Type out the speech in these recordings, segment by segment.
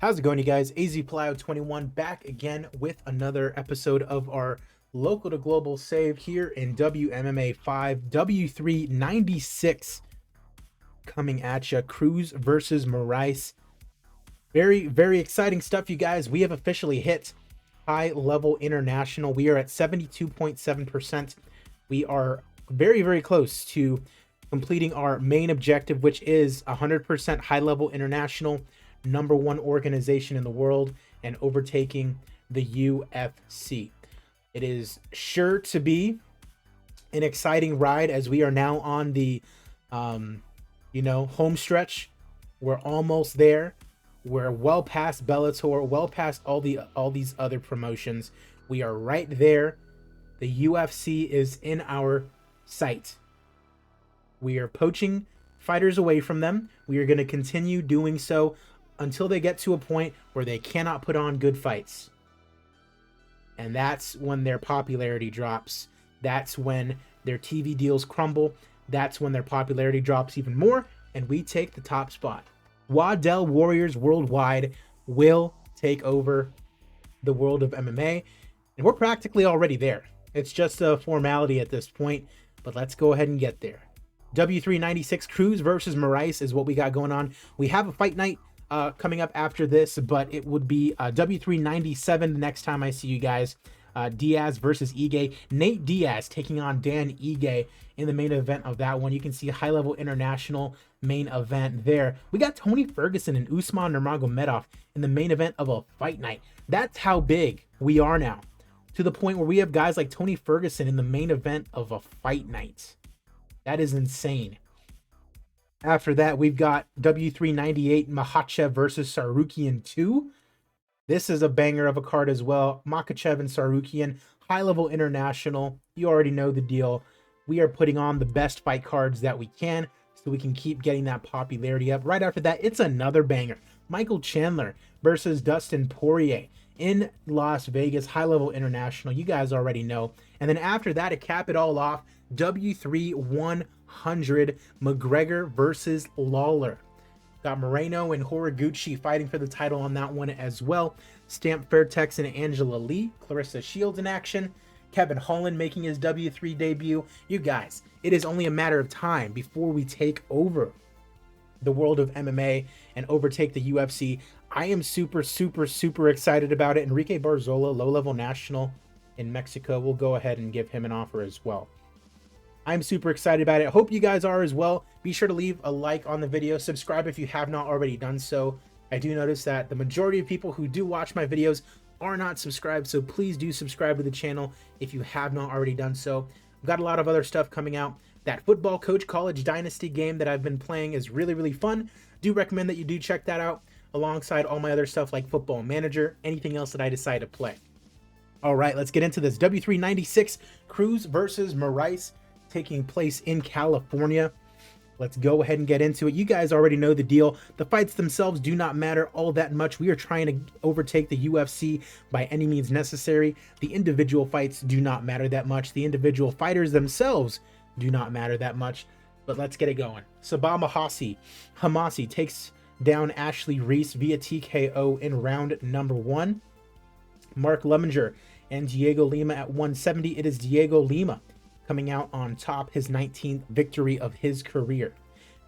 How's it going, you guys? AZPlyo21 back again with another episode of our local to global save here in WMMA 5 W396 coming at you. CRUZ versus MORAES. Very exciting stuff, you guys. We have officially hit high level international. We are at 72.7%. We are very close to completing our main objective, which is 100% high level international, #1 organization in the world, and overtaking the UFC. It is sure to be an exciting ride as we are now on the home stretch. We're almost there. We're well past Bellator, well past all these other promotions. We are right there. The UFC is in our sight. We are poaching fighters away from them. We are going to continue doing so until they get to a point where they cannot put on good fights. And that's when their popularity drops. That's when their TV deals crumble. That's when their popularity drops even more, and we take the top spot. Waddell Warriors Worldwide will take over the world of MMA, and we're practically already there. It's just a formality at this point, but let's go ahead and get there. W396 CRUZ versus MORAES is what we got going on. We have a fight night coming up after this, but it would be W397 the next time I see you guys. Diaz versus Ige. Nate Diaz taking on Dan Ige in the main event of that one. You can see a high-level international main event there. We got Tony Ferguson and Usman Nurmagomedov in the main event of a fight night. That's how big we are now, to the point where we have guys like Tony Ferguson in the main event of a fight night. That is insane. After that, we've got W398 Makhachev versus Sarukian 2. This is a banger of a card as well. Makhachev and Sarukian, high-level international. You already know the deal. We are putting on the best fight cards that we can so we can keep getting that popularity up. Right after that, it's another banger. Michael Chandler versus Dustin Poirier in Las Vegas, high-level international. You guys already know. And then after that, to cap it all off, W3 100 McGregor versus Lawler. Got Moreno and Horiguchi fighting for the title on that one as well. Stamp Fairtex and Angela Lee. Clarissa Shields in action. Kevin Holland making his W3 debut. You guys, it is only a matter of time before we take over the world of MMA and overtake the UFC. I am super excited about it. Enrique Barzola, low-level national in Mexico. We'll go ahead and give him an offer as well. I'm super excited about it. Hope you guys are as well. Be sure to leave a like on the video. Subscribe if you have not already done so. I do notice that the majority of people who do watch my videos are not subscribed, so please do subscribe to the channel if you have not already done so. I've got a lot of other stuff coming out. That Football Coach College Dynasty game that I've been playing is really fun. Do recommend that you do check that out alongside all my other stuff like Football Manager, anything else that I decide to play. All right, let's get into this. W396 CRUZ versus MORAES, taking place in California. Let's go ahead and get into it. You guys already know the deal. The fights themselves do not matter all that much. We are trying to overtake the UFC by any means necessary. The individual fights do not matter that much. The individual fighters themselves do not matter that much. But let's get it going. Sabah Hamasi takes down Ashley Reese via TKO in round number 1. Mark Lemminger and Diego Lima at 170. It is Diego Lima coming out on top, his 19th victory of his career.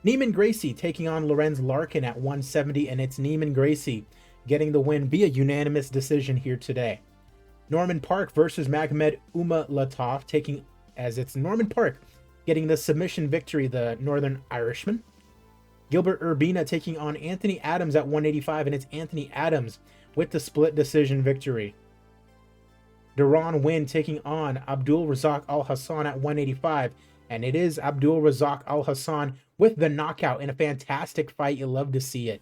Neiman Gracie taking on Lorenz Larkin at 170, and it's Neiman Gracie getting the win via unanimous decision here today. Norman Park versus Magomed Umalatov, taking as it's Norman Park getting the submission victory, the Northern Irishman. Gilbert Urbina taking on Anthony Adams at 185, and it's Anthony Adams with the split decision victory. Deron Wynn taking on Abdul Razak Al Hassan at 185, and it is Abdul Razak Al Hassan with the knockout in a fantastic fight. You love to see it.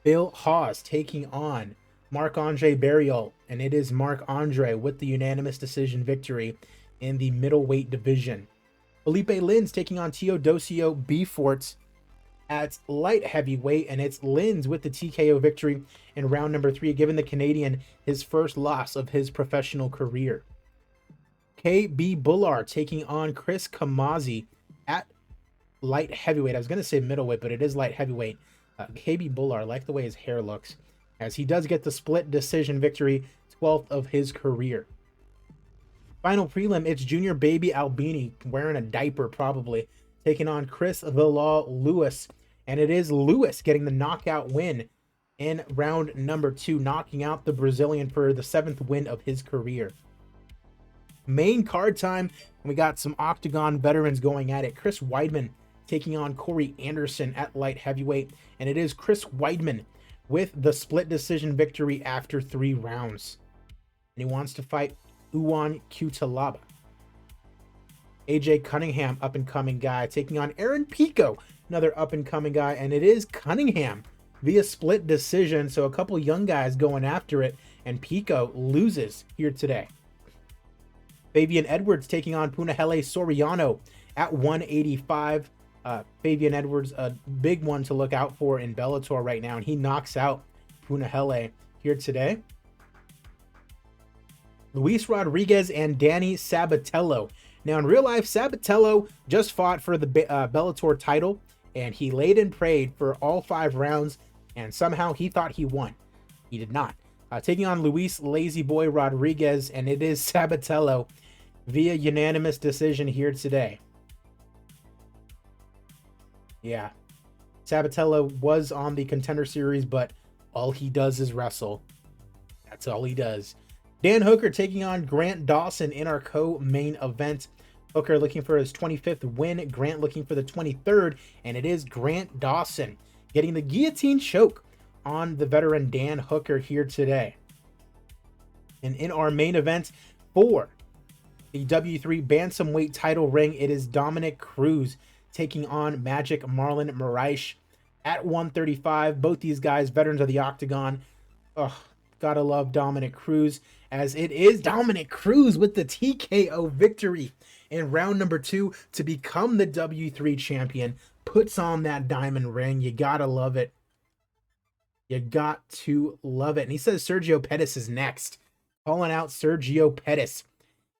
Bill Hawes taking on Marc-Andre Barriol, and it is Marc-Andre with the unanimous decision victory in the middleweight division. Felipe Lins taking on Teodosio Beaufort at light heavyweight, and it's Lins with the TKO victory in round number 3, giving the Canadian his first loss of his professional career. KB Bullard taking on Chris Kamazi at light heavyweight. I was going to say middleweight, but it is light heavyweight. KB Buller, I like the way his hair looks, as he does get the split decision victory, 12th of his career. Final prelim, it's Junior Baby Albini, wearing a diaper probably, taking on Chris the Law Lewis. And it is Lewis getting the knockout win in round number 2, knocking out the Brazilian for the 7th win of his career. Main card time, we got some Octagon veterans going at it. Chris Weidman taking on Corey Anderson at light heavyweight. And it is Chris Weidman with the split decision victory after 3 rounds. And he wants to fight Uwan Cutelaba. AJ Cunningham, up-and-coming guy, taking on Aaron Pico, another up-and-coming guy, and it is Cunningham via split decision, so a couple young guys going after it, and Pico loses here today. Fabian Edwards taking on Punahele Soriano at 185. Fabian Edwards, a big one to look out for in Bellator right now, and he knocks out Punahele here today. Luis Rodriguez and Danny Sabatello. Now, in real life, Sabatello just fought for the Bellator title, and he laid and prayed for all 5 rounds, and somehow he thought he won. He did not. Taking on Luis Lazy Boy Rodriguez, and it is Sabatello via unanimous decision here today. Yeah. Sabatello was on the Contender Series, but all he does is wrestle. That's all he does. Dan Hooker taking on Grant Dawson in our co-main event. Hooker looking for his 25th win. Grant looking for the 23rd. And it is Grant Dawson getting the guillotine choke on the veteran Dan Hooker here today. And in our main event for the W3 Bantamweight title ring, it is Dominick Cruz taking on Magic Marlon Moraes at 135. Both these guys, veterans of the Octagon. Ugh, gotta love Dominick Cruz, as it is Dominick Cruz with the TKO victory in round number 2 to become the W3 champion. Puts on that diamond ring. You gotta love it. You got to love it. And he says Sergio Pettis is next. Calling out Sergio Pettis.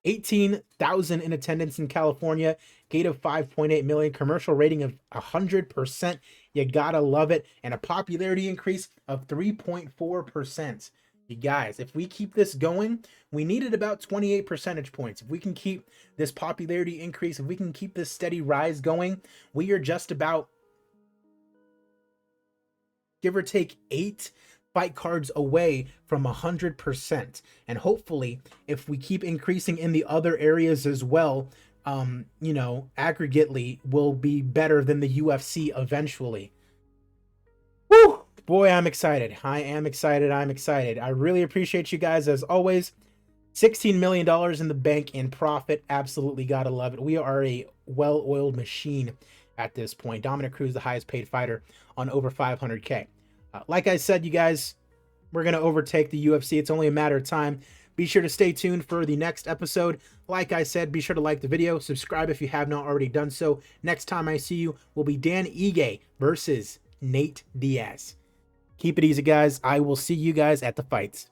18,000 in attendance in California. Gate of 5.8 million. Commercial rating of 100%. You gotta love it. And a popularity increase of 3.4%. You guys, if we keep this going, we needed about 28 percentage points. If we can keep this popularity increase, if we can keep this steady rise going, we are just about, give or take, 8 fight cards away from 100%. And hopefully, if we keep increasing in the other areas as well, you know, aggregately will be better than the UFC eventually. Woo! Boy, I'm excited. I am excited. I'm excited. I really appreciate you guys as always. $16 million in the bank in profit. Absolutely gotta love it. We are a well-oiled machine at this point. Dominick Cruz, the highest paid fighter on over 500K. Like I said, you guys, we're going to overtake the UFC. It's only a matter of time. Be sure to stay tuned for the next episode. Like I said, be sure to like the video. Subscribe if you have not already done so. Next time I see you will be Dan Ige versus Nate Diaz. Keep it easy, guys. I will see you guys at the fights.